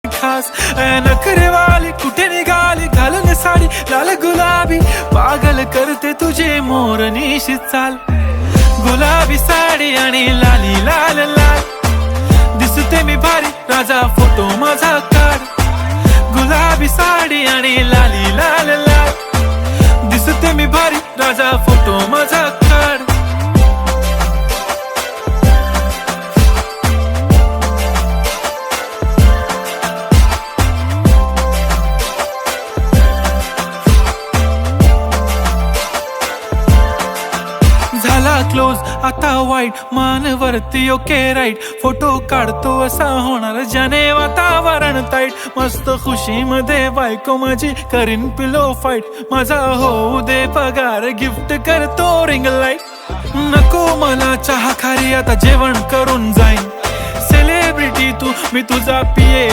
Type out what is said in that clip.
खास नखरेवाली कुठे निघाली घालून साडी लाल गुलाबी पागल करते तुझे मोरनीशी चाल गुलाबी साडी आणि लाली लाल लाल दिसते मी भारी राजा फोटो माझा काढ गुलाबी साडी आणि लाली लाल लाल दिसते मी भारी राजा फोटो माझा काढ झाला क्लोज आता वाईट मानवरती ओके राईट फोटो काढतो असा होणार ज्याने वातावरण ताईट मस्त खुशी मध्ये बायको माझी करीन पिलो फाईट माझा होऊ दे पगार गिफ्ट करतो रिंग लाईट नको मला चहा खारी आता जेवण करून जाईन सेलिब्रिटी तू मी तुझा पिये